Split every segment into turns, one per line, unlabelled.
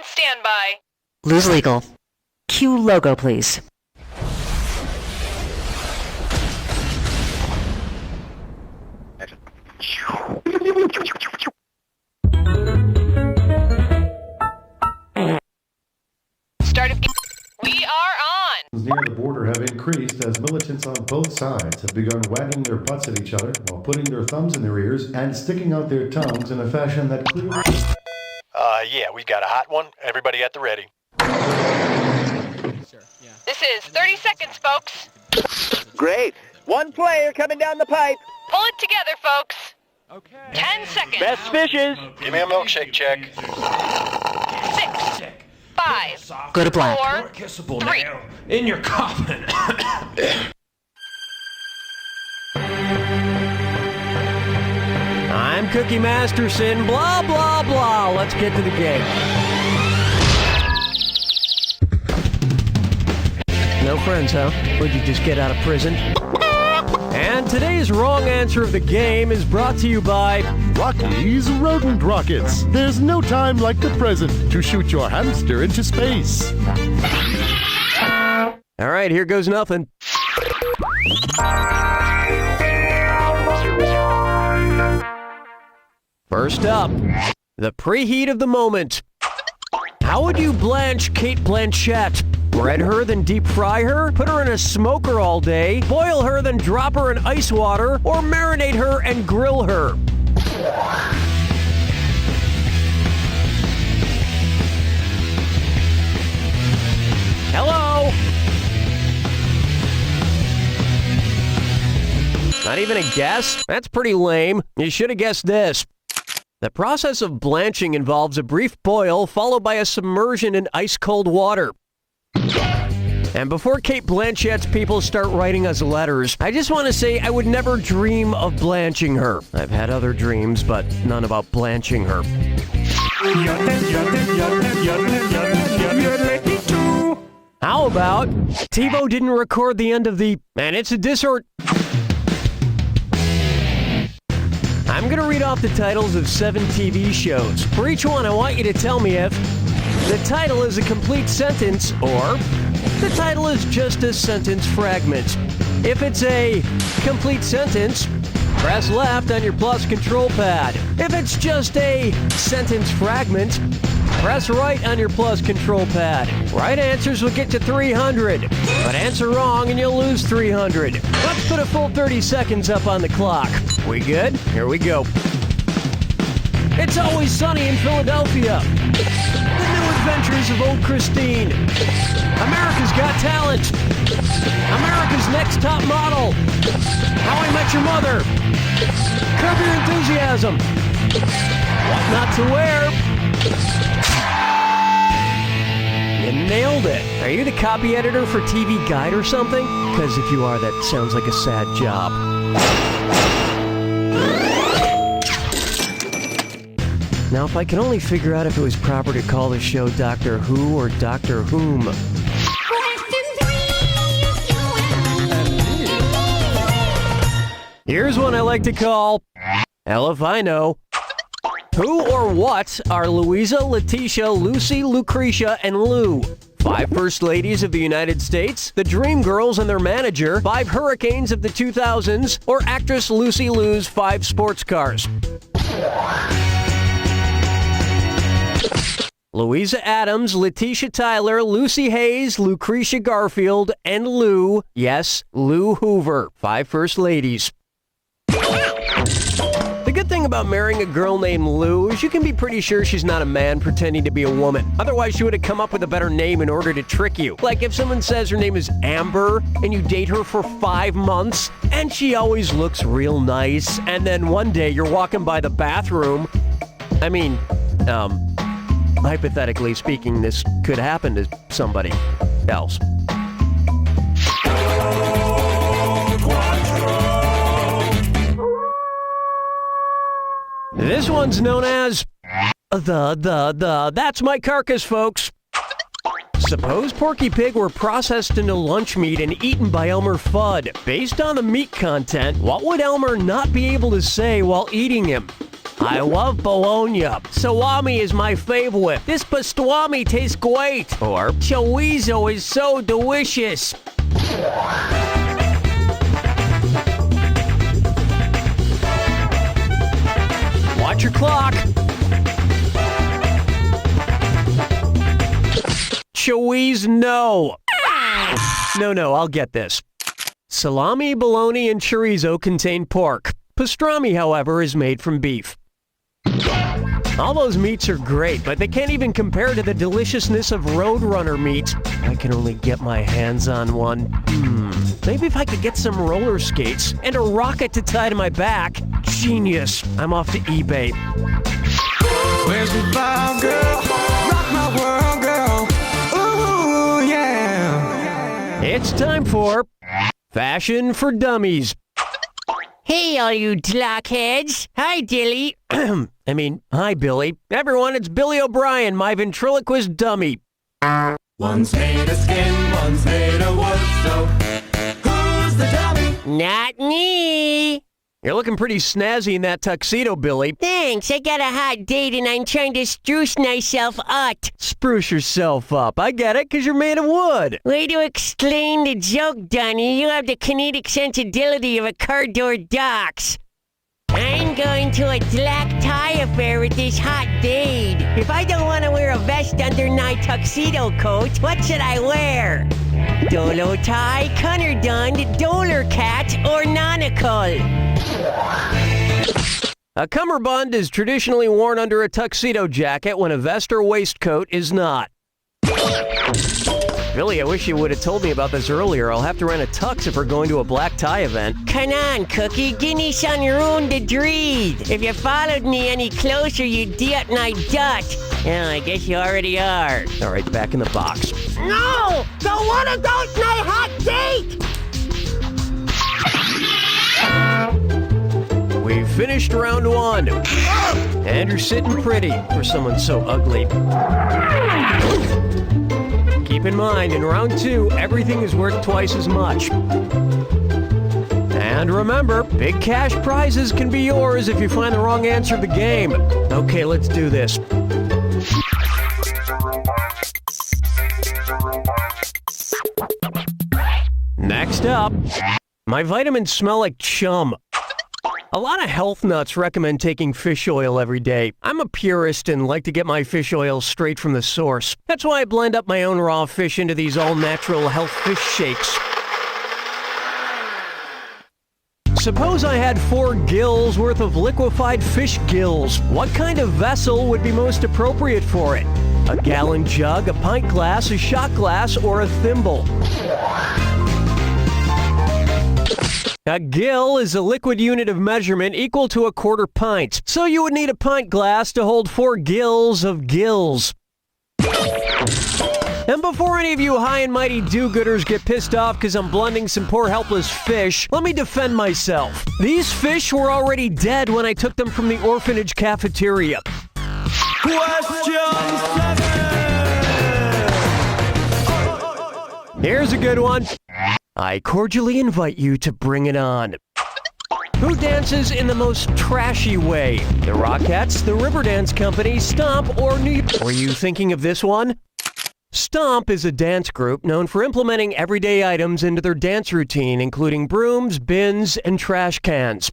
on standby.
Lose legal. Cue logo, please.
Start of game. We are on.
Near the border have increased as militants on both sides have begun wagging their butts at each other while putting their thumbs in their ears and sticking out their tongues in a fashion that clearly...
Yeah, we got a hot one. Everybody at the ready.
This is 30 seconds, folks.
Great. One player coming down the pipe.
Pull it together, folks. Okay. 10 seconds.
Best fishes.
Give me a milkshake check.
6, 5,
Go to black.
4,
Kissable
3.
now. In your coffin.
I'm Cookie Masterson, blah, blah, blah. Let's get to the game. No friends, huh? Would you just get out of prison? And today's wrong answer of the game is brought to you by...
Rocky's Rodent Rockets. There's no time like the present to shoot your hamster into space.
All right, here goes nothing. First up, the preheat of the moment. How would you blanch Kate Blanchett? Bread her, then deep fry her? Put her in a smoker all day? Boil her, then drop her in ice water? Or marinate her and grill her? Hello? Not even a guess? That's pretty lame. You should have guessed this. The process of blanching involves a brief boil followed by a submersion in ice-cold water. And before Kate Blanchett's people start writing us letters, I just want to say I would never dream of blanching her. I've had other dreams, but none about blanching her. How about TiVo didn't record the end of the... And it's a dissort... I'm going to read off the titles of 7 TV shows. For each one, I want you to tell me if the title is a complete sentence or the title is just a sentence fragment. If it's a complete sentence, press left on your plus control pad. If it's just a sentence fragment, press right on your plus control pad. Right answers will get to 300, but answer wrong and you'll lose 300. Let's put a full 30 seconds up on the clock. We good? Here we go. It's Always Sunny in Philadelphia. The New Adventures of Old Christine. America's Got Talent. America's Next Top Model. How I Met Your Mother. Curb Your Enthusiasm. What Not to Wear. You nailed it. Are you the copy editor for TV Guide or something? Because if you are, that sounds like a sad job. Now, if I could only figure out if it was proper to call the show Doctor Who or Doctor Whom. Here's one I like to call... Hell if I know. Who or what are Louisa, Letitia, Lucy, Lucretia, and Lou? 5 First Ladies of the United States, the Dream Girls and their manager, 5 Hurricanes of the 2000s, or actress Lucy Liu's 5 sports cars? Louisa Adams, Letitia Tyler, Lucy Hayes, Lucretia Garfield, and Lou, yes, Lou Hoover, 5 First Ladies. The good thing about marrying a girl named Lou is you can be pretty sure she's not a man pretending to be a woman. Otherwise, she would have come up with a better name in order to trick you. Like if someone says her name is Amber and you date her for 5 months and she always looks real nice, and then one day you're walking by the bathroom. Hypothetically speaking, this could happen to somebody else. This one's known as That's My Carcass, folks. Suppose Porky Pig were processed into lunch meat and eaten by Elmer Fudd. Based on the meat content, what would Elmer not be able to say while eating him? I love bologna. Salami is my favorite. This pastrami tastes great. Or chorizo is so delicious. Watch your clock. Chorizo, no. No, I'll get this. Salami, bologna, and chorizo contain pork. Pastrami, however, is made from beef. All those meats are great, but they can't even compare to the deliciousness of Roadrunner meat. I can only get my hands on one. Maybe if I could get some roller skates and a rocket to tie to my back. Genius. I'm off to eBay.
Where's the vibe, girl? Rock my world, girl. Ooh, yeah.
It's time for Fashion for Dummies. Hey, all you blockheads. Hi, Dilly. Hi, Billy. Everyone, it's Billy O'Brien, my ventriloquist dummy.
One's made of skin, one's made of wood, so who's the dummy?
Not me. You're looking pretty snazzy in that tuxedo, Billy. Thanks, I got a hot date and I'm trying to spruce myself up. Spruce yourself up. I get it, because you're made of wood. Way to explain the joke, Donnie. You have the kinetic sensibility of a car door docks. I'm going to a black tie affair with this hot date. If I don't want to wear a vest under my tuxedo coat, what should I wear? Dolo tie, cunardund, dollar cat, or nonacle? A cummerbund is traditionally worn under a tuxedo jacket when a vest or waistcoat is not. Really, I wish you would have told me about this earlier. I'll have to rent a tux if we're going to a black tie event. Come on, Cookie. Give me some room to breathe. If you followed me any closer, you'd get my dot. Yeah, I guess you already are. All right, back in the box. No! Don't want to go to my hot date! We've finished round one. And you're sitting pretty for someone so ugly. Keep in mind, in round two, everything is worth twice as much. And remember, big cash prizes can be yours if you find the wrong answer to the game. Okay, let's do this. Next up, my vitamins smell like chum. A lot of health nuts recommend taking fish oil every day. I'm a purist and like to get my fish oil straight from the source. That's why I blend up my own raw fish into these all-natural health fish shakes. Suppose I had 4 gills worth of liquefied fish gills. What kind of vessel would be most appropriate for it? A gallon jug, a pint glass, a shot glass, or a thimble? A gill is a liquid unit of measurement equal to a quarter pint. So you would need a pint glass to hold 4 gills of gills. And before any of you high and mighty do-gooders get pissed off because I'm blending some poor helpless fish, let me defend myself. These fish were already dead when I took them from the orphanage cafeteria.
Question 7!
Here's a good one. I cordially invite you to bring it on. Who dances in the most trashy way? The Rockettes, the Riverdance Company, Stomp, or New York? Were you thinking of this one? Stomp is a dance group known for implementing everyday items into their dance routine, including brooms, bins, and trash cans.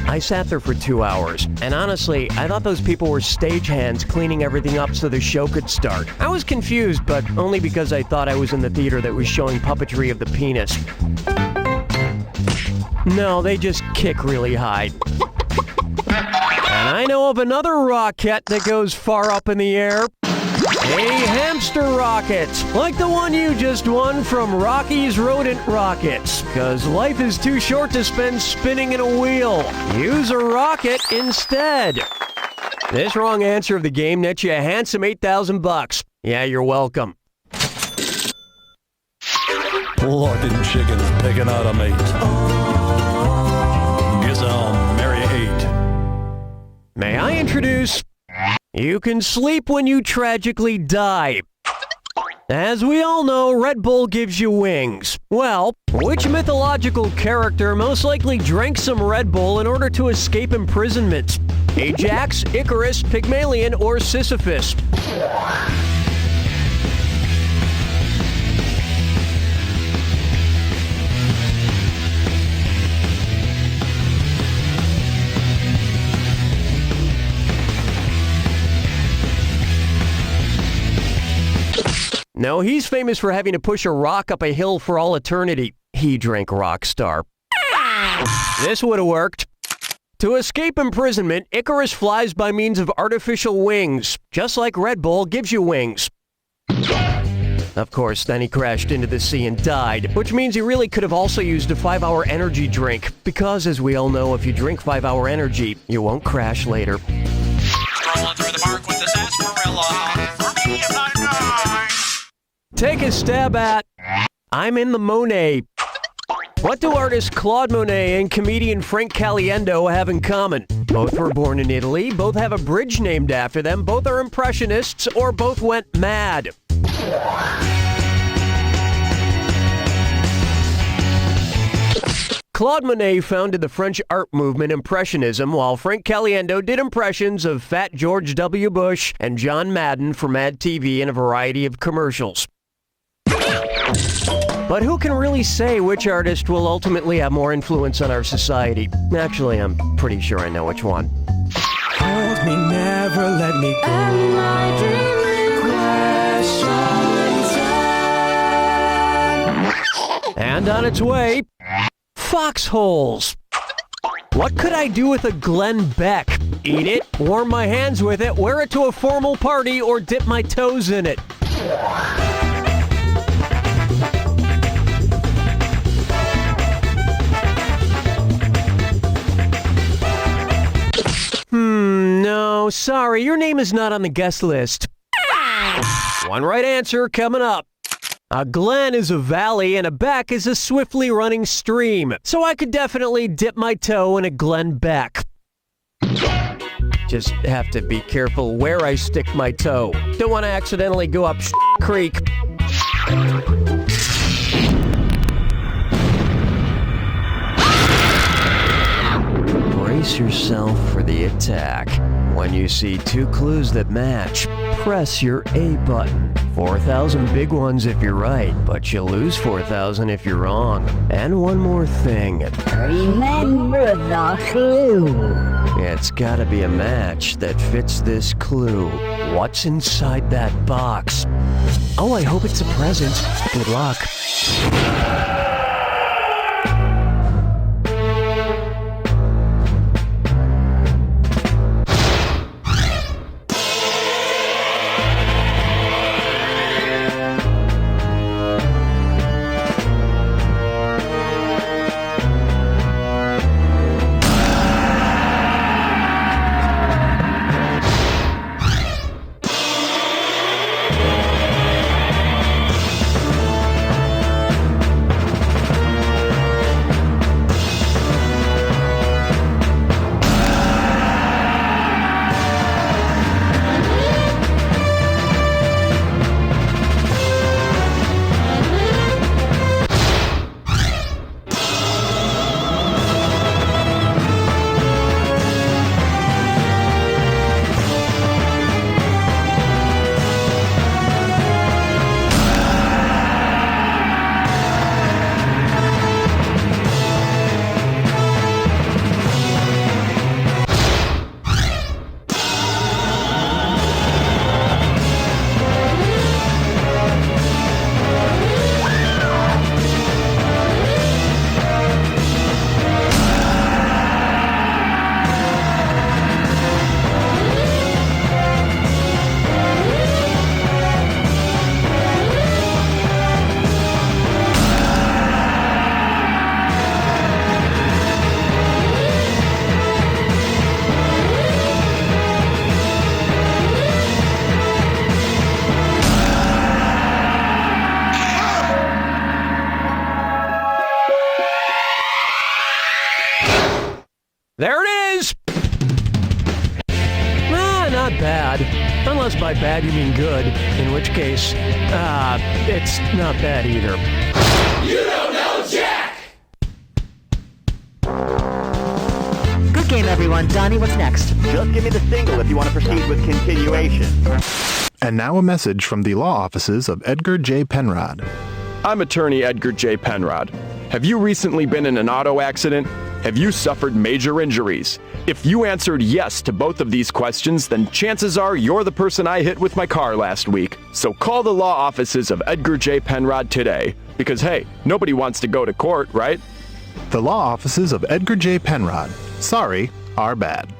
I sat there for 2 hours, and honestly, I thought those people were stagehands cleaning everything up so the show could start. I was confused, but only because I thought I was in the theater that was showing puppetry of the penis. No, they just kick really high. And I know of another rocket that goes far up in the air. A hamster rocket, like the one you just won from Rocky's Rodent Rockets. Because life is too short to spend spinning in a wheel. Use a rocket instead. This wrong answer of the game nets you a handsome $8,000. Yeah, you're welcome.
Lordin' chickens picking out a mate. Guess I'll marry 8.
May I introduce... You can sleep when you tragically die. As we all know, Red Bull gives you wings. Well, which mythological character most likely drank some Red Bull in order to escape imprisonment? Ajax, Icarus, Pygmalion, or Sisyphus? No, he's famous for having to push a rock up a hill for all eternity. He drank Rockstar. This would have worked. To escape imprisonment, Icarus flies by means of artificial wings, just like Red Bull gives you wings. Of course, then he crashed into the sea and died, which means he really could have also used a 5-hour energy drink, because as we all know, if you drink 5-hour energy, you won't crash later.
Strolling through the park with the sarsaparilla. For me, I'm not dying.
Take a stab at I'm in the Monet. What do artist Claude Monet and comedian Frank Caliendo have in common? Both were born in Italy, both have a bridge named after them, both are impressionists, or both went mad. Claude Monet founded the French art movement Impressionism, while Frank Caliendo did impressions of Fat George W. Bush and John Madden for Mad TV and a variety of commercials. But who can really say which artist will ultimately have more influence on our society? Actually, I'm pretty sure I know which one.
Hold me, never let me go. And my dream
And on its way, foxholes. What could I do with a Glenn Beck? Eat it, warm my hands with it, wear it to a formal party, or dip my toes in it? No, sorry, your name is not on the guest list. One right answer coming up. A glen is a valley and a beck is a swiftly running stream, so I could definitely dip my toe in a Glen Beck. Just have to be careful where I stick my toe. Don't want to accidentally go up creek. Brace yourself for the attack. When you see two clues that match, press your A button. 4,000 big ones if you're right, but you lose 4,000 if you're wrong. And one more thing.
Remember the clue.
It's gotta be a match that fits this clue. What's inside that box? Oh, I hope it's a present. Good luck. There it is! Not bad. Unless by bad you mean good, in which case, it's not bad either.
You don't know Jack!
Good game, everyone. Donnie, what's next?
Just give me the single if you want to proceed with continuation.
And now a message from the law offices of Edgar J. Penrod.
I'm attorney Edgar J. Penrod. Have you recently been in an auto accident? Have you suffered major injuries? If you answered yes to both of these questions, then chances are you're the person I hit with my car last week. So call the law offices of Edgar J. Penrod today. Because hey, nobody wants to go to court, right?
The law offices of Edgar J. Penrod. Sorry, our bad.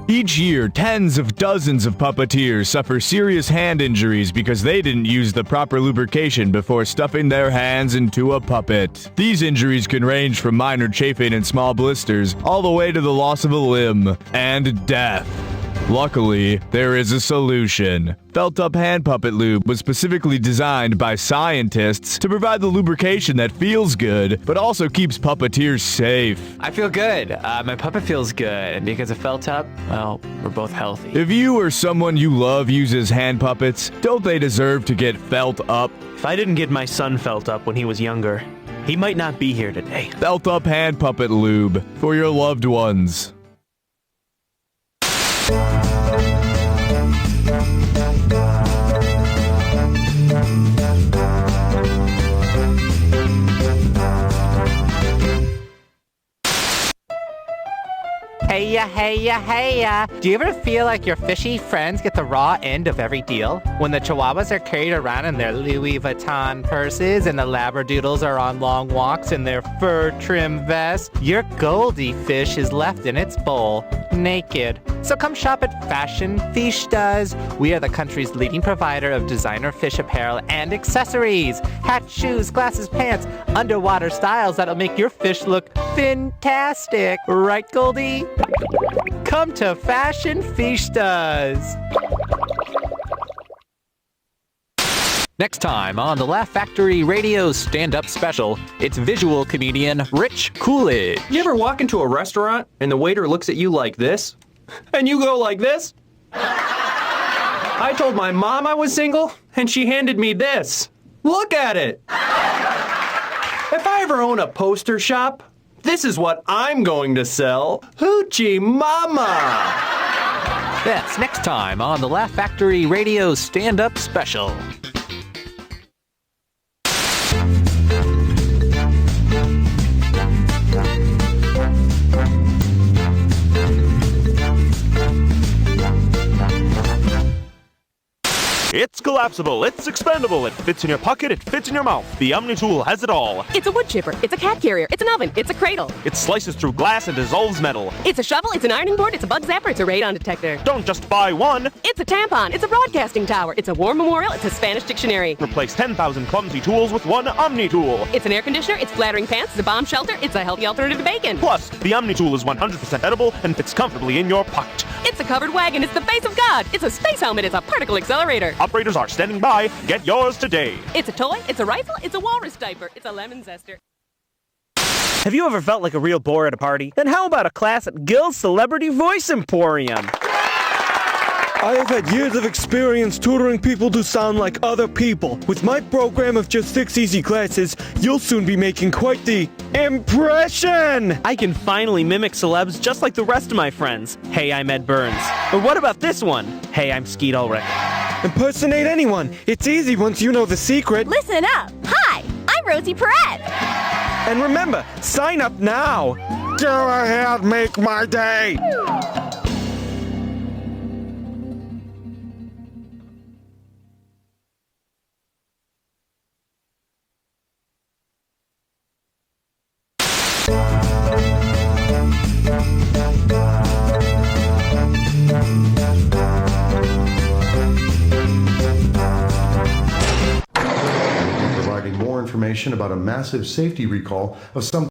Each year, tens of dozens of puppeteers suffer serious hand injuries because they didn't use the proper lubrication before stuffing their hands into a puppet. These injuries can range from minor chafing and small blisters all the way to the loss of a limb and death. Luckily, there is a solution. Felt-up hand puppet lube was specifically designed by scientists to provide the lubrication that feels good, but also keeps puppeteers safe.
I feel good. My puppet feels good, and because of felt-up, well, we're both healthy.
If you or someone you love uses hand puppets, don't they deserve to get felt up?
If I didn't get my son felt up when he was younger, he might not be here today.
Felt-up hand puppet lube for your loved ones.
Hey-ya. Do you ever feel like your fishy friends get the raw end of every deal? When the chihuahuas are carried around in their Louis Vuitton purses and the labradoodles are on long walks in their fur trim vests, your Goldie fish is left in its bowl, naked. So come shop at Fashion Fiestas. We are the country's leading provider of designer fish apparel and accessories. Hats, shoes, glasses, pants, underwater styles that'll make your fish look fantastic. Right, Goldie? Come to Fashion Fiestas.
Next time on the Laugh Factory Radio Stand-Up Special, it's visual comedian Rich Coolidge.
You ever walk into a restaurant and the waiter looks at you like this? And you go like this? I told my mom I was single, and she handed me this. Look at it! If I ever own a poster shop, this is what I'm going to sell. Hoochie Mama!
That's next time on the Laugh Factory Radio Stand-Up Special.
It's collapsible, it's expandable, it fits in your pocket, it fits in your mouth. The Omni Tool has it all.
It's a wood chipper, it's a cat carrier, it's an oven, it's a cradle.
It slices through glass and dissolves metal.
It's a shovel, it's an ironing board, it's a bug zapper, it's a radon detector.
Don't just buy one.
It's a tampon, it's a broadcasting tower, it's a war memorial, it's a Spanish dictionary.
Replace 10,000 clumsy tools with one Omni Tool.
It's an air conditioner, it's flattering pants, it's a bomb shelter, it's a healthy alternative to bacon.
Plus, the Omni Tool is 100% edible and fits comfortably in your pocket.
It's a covered wagon, it's the face of God, it's a space helmet, it's a particle accelerator.
Operators are standing by. Get yours today.
It's a toy, it's a rifle, it's a walrus diaper, it's a lemon zester.
Have you ever felt like a real bore at a party? Then how about a class at Gill's Celebrity Voice Emporium?
I have had years of experience tutoring people to sound like other people. With my program of just 6 easy classes, you'll soon be making quite the impression!
I can finally mimic celebs just like the rest of my friends. Hey, I'm Ed Burns. Or what about this one? Hey, I'm Skeet Ulrich.
Impersonate anyone. It's easy once you know the secret.
Listen up. Hi, I'm Rosie Perret.
And remember, sign up now. Go ahead, make my day.
Providing more information about a massive safety recall of some